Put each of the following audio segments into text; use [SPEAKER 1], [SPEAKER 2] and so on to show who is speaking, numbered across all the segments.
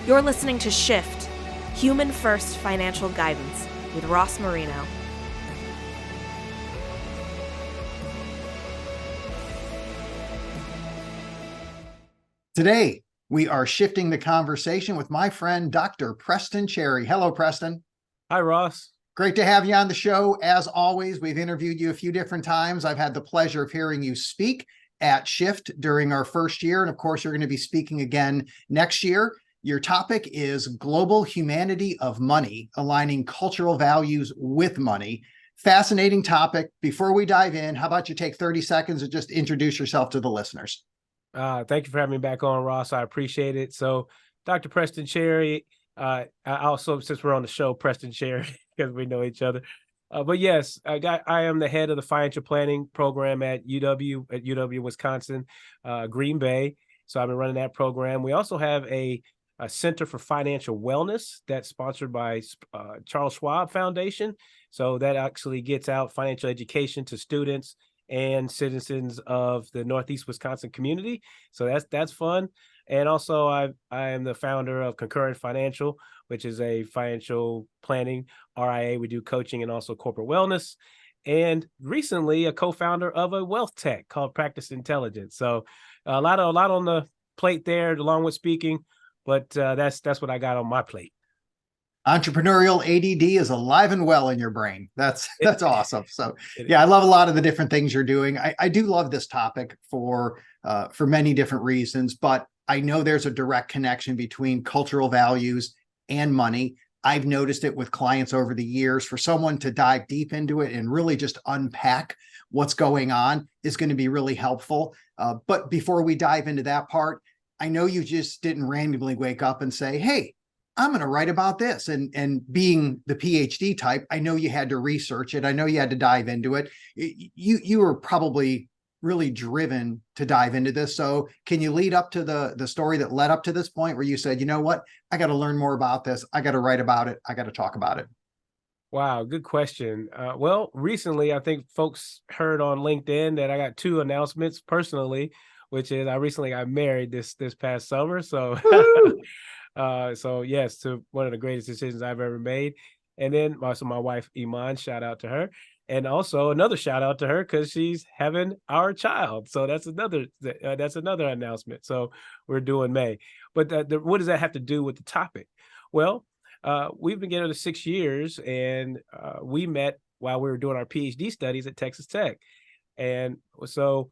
[SPEAKER 1] You're listening to Shift, Human First Financial Guidance with Ross Marino.
[SPEAKER 2] Today, we are shifting the conversation with my friend, Dr. Preston Cherry. Hello, Preston.
[SPEAKER 3] Hi, Ross.
[SPEAKER 2] Great to have you on the show. As always, we've interviewed you a few different times. I've had the pleasure of hearing you speak at Shift during our first year. And of course, you're going to be speaking again next year. Your topic is Global Humanity of Money, aligning cultural values with money. Fascinating topic. Before we dive in, how about you take 30 seconds and just introduce yourself to the listeners?
[SPEAKER 3] Thank you for having me back on, Ross. I appreciate it. So, Dr. Preston Cherry, I also, since we're on the show, Preston Cherry, because we know each other. But yes, I am the head of the financial planning program at UW, Wisconsin, Green Bay. So I've been running that program. We also have a Center for Financial Wellness that's sponsored by Charles Schwab Foundation. So that actually gets out financial education to students and citizens of the Northeast Wisconsin community. So that's fun. And also I am the founder of Concurrent Financial, which is a financial planning RIA. We do coaching and also corporate wellness. And recently a co-founder of a wealth tech called Practice Intelligence. So a lot on the plate there, along with speaking, but that's what I got on my plate.
[SPEAKER 2] Entrepreneurial ADD is alive and well in your brain. That's awesome. So yeah, I love a lot of the different things you're doing. I do love this topic for many different reasons, but I know there's a direct connection between cultural values and money. I've noticed it with clients over the years. For someone to dive deep into it and really just unpack what's going on is going to be really helpful. But before we dive into that part, I know you just didn't randomly wake up and say, hey, I'm going to write about this. And being the PhD type, I know you had to research it. I know you had to dive into it. You were probably really driven to dive into this. So can you lead up to the story that led up to this point where you said, you know what, I got to learn more about this. I got to write about it. I got to talk about it.
[SPEAKER 3] Wow, good question. Well, recently, I think folks heard on LinkedIn that I got two announcements personally, which is I recently got married this past summer. So so yes, to one of the greatest decisions I've ever made. And then also my wife Iman, shout out to her, and also another shout out to her because she's having our child. So that's another announcement. So we're doing May. But what does that have to do with the topic? Well, we've been together 6 years, and we met while we were doing our PhD studies at Texas Tech. And so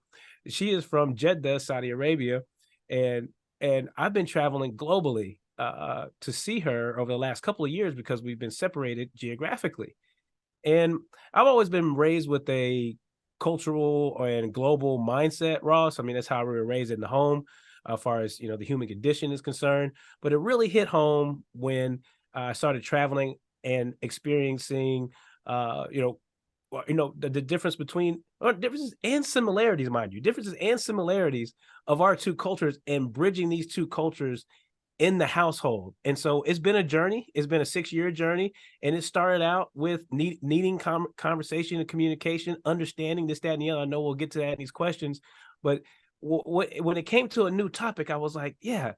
[SPEAKER 3] she is from Jeddah, Saudi Arabia, and I've been traveling globally to see her over the last couple of years because we've been separated geographically. And I've always been raised with a cultural and global mindset, Ross. I mean, that's how we were raised in the home, as far as the human condition is concerned. But it really hit home when I started traveling and experiencing, the difference between differences and similarities, mind you, differences and similarities of our two cultures and bridging these two cultures in the household. And so it's been a journey. It's been a 6-year journey. And it started out with needing conversation and communication, understanding this, that, and the other. I know we'll get to that in these questions. But when it came to a new topic, I was like, yeah,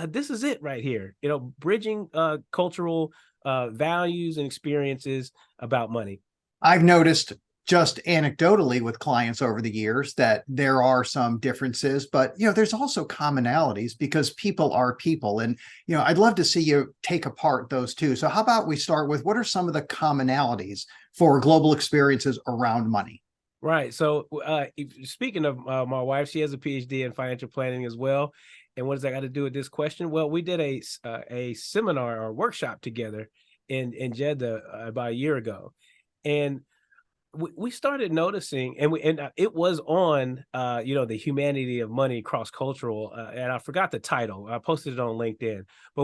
[SPEAKER 3] this is it right here. Bridging cultural values and experiences about money.
[SPEAKER 2] I've noticed just anecdotally with clients over the years that there are some differences, but there's also commonalities because people are people. And I'd love to see you take apart those two. So how about we start with what are some of the commonalities for global experiences around money?
[SPEAKER 3] Right. So speaking of my wife, she has a PhD in financial planning as well. And what does that got to do with this question? Well, we did a seminar or workshop together in Jeddah about a year ago. And we started noticing, and it was on, the humanity of money cross-cultural, and I forgot the title. I posted it on LinkedIn. But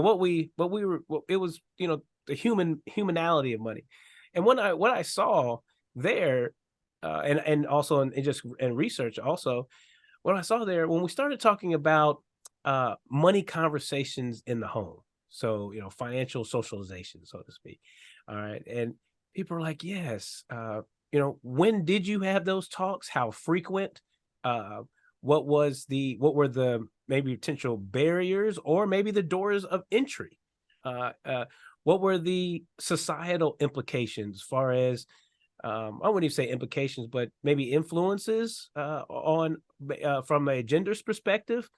[SPEAKER 3] it was, the humanality of money. And what I saw there, and also in research also, what I saw there when we started talking about money conversations in the home, so financial socialization, so to speak. All right, and people are like, yes. When did you have those talks? How frequent? what were the maybe potential barriers or maybe the doors of entry? What were the societal implications, as far as I wouldn't even say implications, but maybe influences on from a gender's perspective?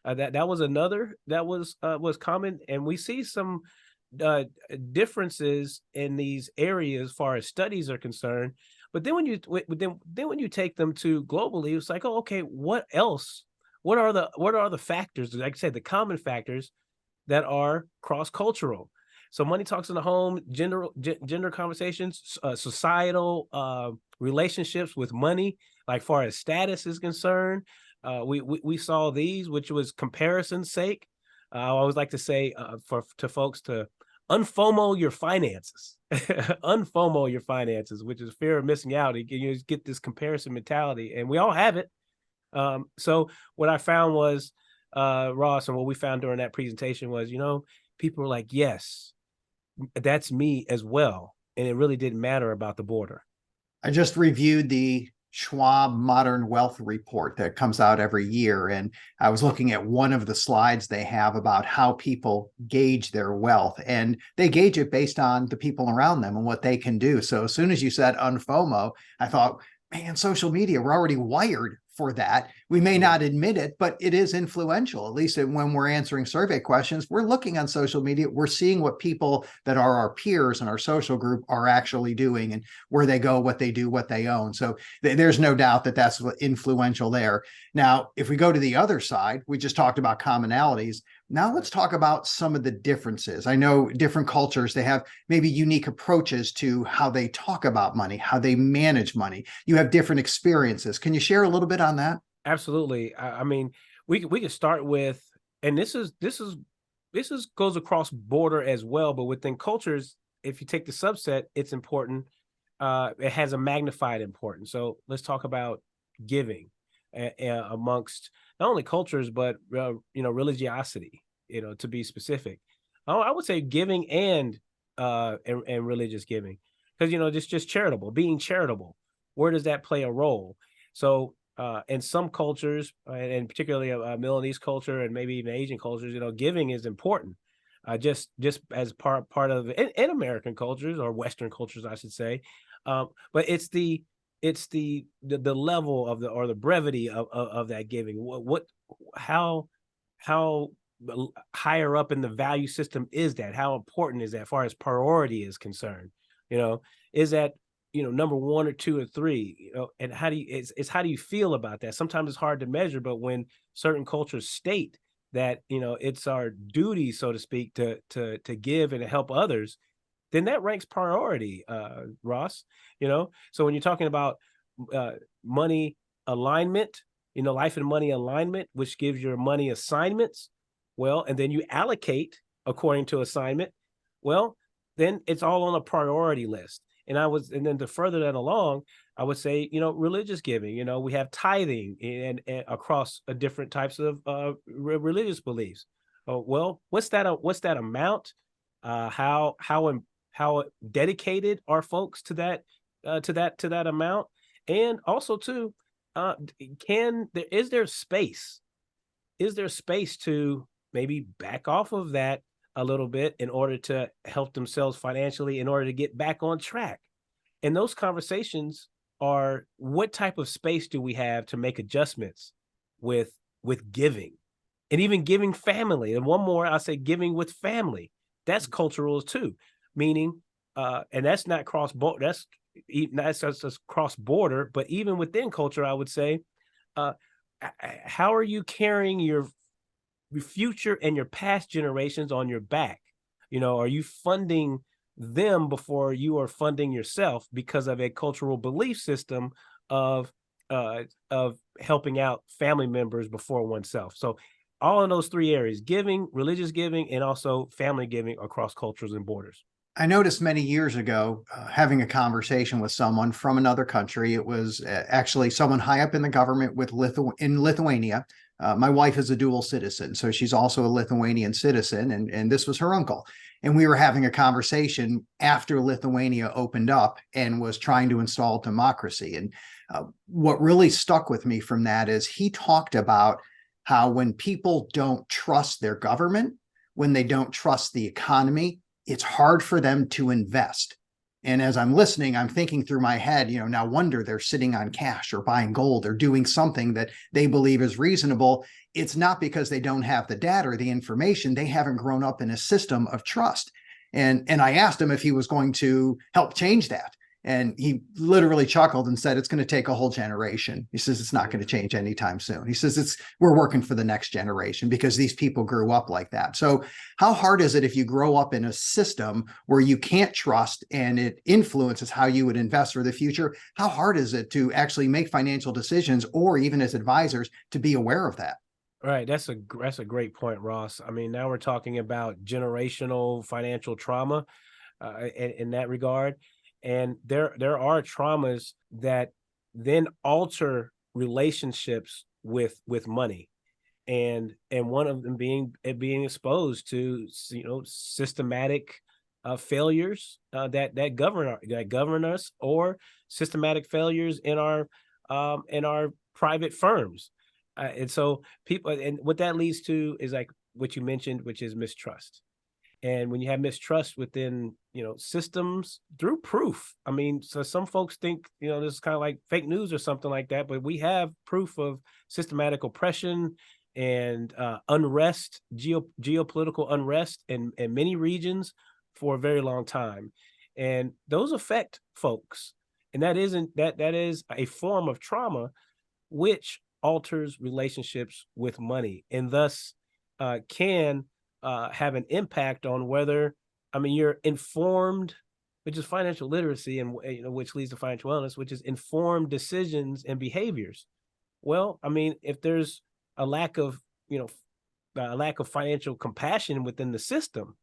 [SPEAKER 3] That was another that was common, and we see some uh, differences in these areas as far as studies are concerned. But then then when you take them to globally, it's like, oh, okay, what else? What are the factors? Like I said, the common factors that are cross cultural. So money talks in the home, gender conversations, societal relationships with money, like far as status is concerned. We saw these, which was comparison's sake. I always like to say to folks to unfomo your finances, unfomo your finances, which is fear of missing out. You get this comparison mentality, and we all have it. So what I found was, Ross, and what we found during that presentation was, people were like, yes, that's me as well. And it really didn't matter about the border.
[SPEAKER 2] I just reviewed the Schwab Modern Wealth Report that comes out every year. And I was looking at one of the slides they have about how people gauge their wealth. And they gauge it based on the people around them and what they can do. So as soon as you said unfomo, I thought, man, social media, we're already wired for that. We may not admit it, but it is influential. At least when we're answering survey questions, we're looking on social media, we're seeing what people that are our peers in our social group are actually doing and where they go, what they do, what they own. So there's no doubt that that's influential there. Now, if we go to the other side, we just talked about commonalities. Now let's talk about some of the differences. I know different cultures, they have maybe unique approaches to how they talk about money, how they manage money. You have different experiences. Can you share a little bit on that?
[SPEAKER 3] Absolutely. I mean, we could start with, and this is goes across border as well, but within cultures, if you take the subset, it's important. It has a magnified importance. So let's talk about giving amongst not only cultures, but religiosity, to be specific. I would say giving and religious giving, because just charitable, being charitable, where does that play a role? So in some cultures, and particularly Milanese culture and maybe even Asian cultures, giving is important. Just as part of in American cultures, or Western cultures, I should say. But it's the level of the brevity of that giving. How higher up in the value system is that? How important is that as far as priority is concerned? Is that number one or two or three? And how do you feel about that? Sometimes it's hard to measure, but when certain cultures state that it's our duty, so to speak, to give and to help others, then that ranks priority, Ross. So when you're talking about money alignment, life and money alignment, which gives your money assignments, well, and then you allocate according to assignment, well, then it's all on a priority list. And then to further that along, I would say, religious giving, we have tithing and across different types of religious beliefs. Well, what's that amount? How dedicated are folks to that amount? And also too, is there space to maybe back off of that a little bit in order to help themselves financially, in order to get back on track? And those conversations are, what type of space do we have to make adjustments with giving, and even giving family? And one more, I say giving with family. That's cultural too, meaning, and that's not cross-border, that's just cross-border, but even within culture, I would say, how are you carrying your future and your past generations on your back? Are you funding them before you are funding yourself because of a cultural belief system of helping out family members before oneself? So all in those three areas: giving, religious giving, and also family giving across cultures and borders.
[SPEAKER 2] I noticed many years ago, having a conversation with someone from another country. It was actually someone high up in the government in Lithuania. My wife is a dual citizen, so she's also a Lithuanian citizen, and this was her uncle. And we were having a conversation after Lithuania opened up and was trying to install democracy. And What really stuck with me from that is he talked about how when people don't trust their government, when they don't trust the economy, it's hard for them to invest. And as I'm listening, I'm thinking through my head, no wonder they're sitting on cash or buying gold or doing something that they believe is reasonable. It's not because they don't have the data or the information. They haven't grown up in a system of trust. And I asked him if he was going to help change that. And he literally chuckled and said, it's going to take a whole generation. He says, it's not going to change anytime soon. He says, we're working for the next generation because these people grew up like that. So how hard is it if you grow up in a system where you can't trust and it influences how you would invest for the future? How hard is it to actually make financial decisions, or even as advisors to be aware of that?
[SPEAKER 3] Right. That's a great point, Ross. I mean, now we're talking about generational financial trauma in that regard. And there are traumas that then alter relationships with money, and one of them being exposed to systematic failures that govern us, or systematic failures in our private firms, and so people, and what that leads to is like what you mentioned, which is mistrust. And when you have mistrust within, systems through proof, I mean, so some folks think, this is kind of like fake news or something like that, but we have proof of systematic oppression and unrest, geopolitical unrest in many regions for a very long time. And those affect folks. And that is a form of trauma, which alters relationships with money, and thus can have an impact on whether, you're informed, which is financial literacy, and which leads to financial wellness, which is informed decisions and behaviors. Well, if there's a lack of financial compassion within the system,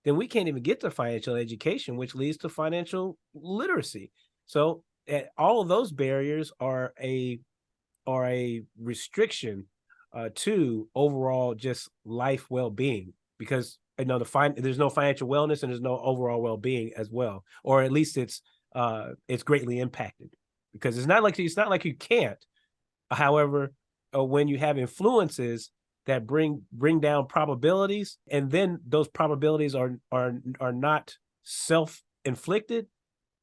[SPEAKER 3] then we can't even get to financial education, which leads to financial literacy. So all of those barriers are a restriction to overall just life well-being, because there's no financial wellness and there's no overall well-being as well, or at least it's greatly impacted, because it's not like you can't. However, when you have influences that bring down probabilities, and then those probabilities are not self-inflicted,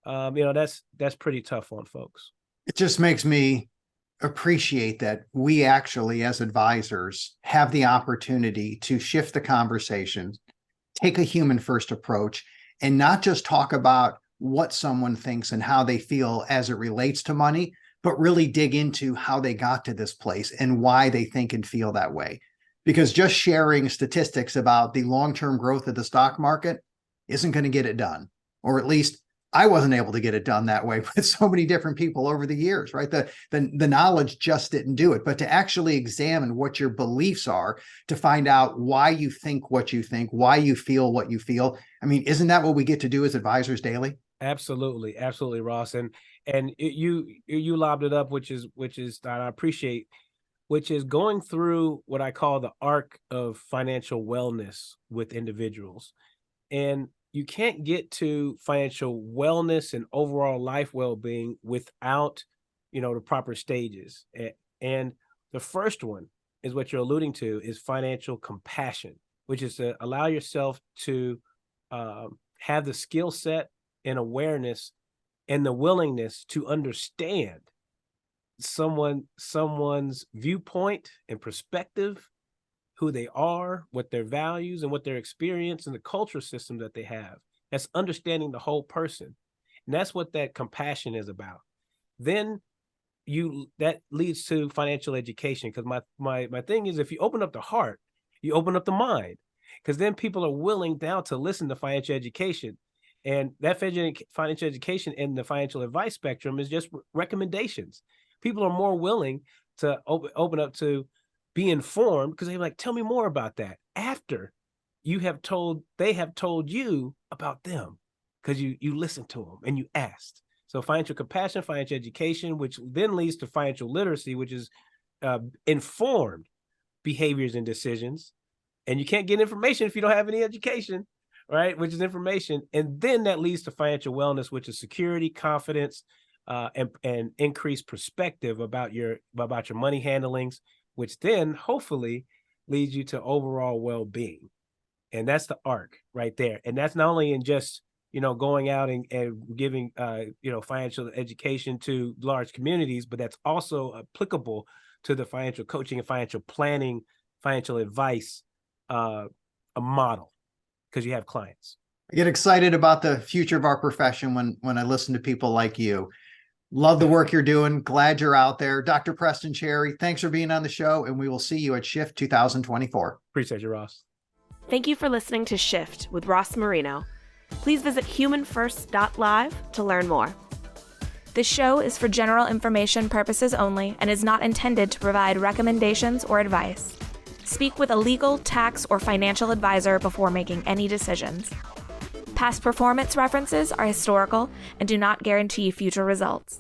[SPEAKER 3] that's pretty tough on folks.
[SPEAKER 2] It just makes me appreciate that we actually, as advisors, have the opportunity to shift the conversation, take a human first approach, and not just talk about what someone thinks and how they feel as it relates to money, but really dig into how they got to this place and why they think and feel that way. Because just sharing statistics about the long-term growth of the stock market isn't going to get it done, or at least I wasn't able to get it done that way with so many different people over the years, right? The knowledge just didn't do it. But to actually examine what your beliefs are, to find out why you think what you think, why you feel what you feel. Isn't that what we get to do as advisors daily?
[SPEAKER 3] Absolutely, Ross. And you lobbed it up, which is that I appreciate, which is going through what I call the arc of financial wellness with individuals. And you can't get to financial wellness and overall life well-being without, the proper stages. And the first one is what you're alluding to, is financial compassion, which is to allow yourself to have the skill set and awareness and the willingness to understand someone's viewpoint and perspective, who they are, what their values and what their experience and the culture system that they have. That's understanding the whole person. And that's what that compassion is about. Then that leads to financial education, because my thing is, if you open up the heart, you open up the mind, because then people are willing now to listen to financial education. And that financial education in the financial advice spectrum is just recommendations. People are more willing to open up to be informed, because they're like, tell me more about that, after they have told you about them, because you listened to them and you asked. So financial compassion, financial education, which then leads to financial literacy, which is informed behaviors and decisions. And you can't get information if you don't have any education, right? Which is information. And then that leads to financial wellness, which is security, confidence, and increase perspective about your money handlings, which then hopefully leads you to overall well-being. And that's the arc right there. And that's not only in just, going out and giving, financial education to large communities, but that's also applicable to the financial coaching and financial planning, financial advice, a model, because you have clients.
[SPEAKER 2] I get excited about the future of our profession when I listen to people like you. Love the work you're doing. Glad you're out there. Dr. Preston Cherry, thanks for being on the show, and we will see you at Shift 2024.
[SPEAKER 3] Appreciate you, Ross.
[SPEAKER 1] Thank you for listening to Shift with Ross Marino. Please visit humanfirst.live to learn more. This show is for general information purposes only and is not intended to provide recommendations or advice. Speak with a legal, tax, or financial advisor before making any decisions. Past performance references are historical and do not guarantee future results.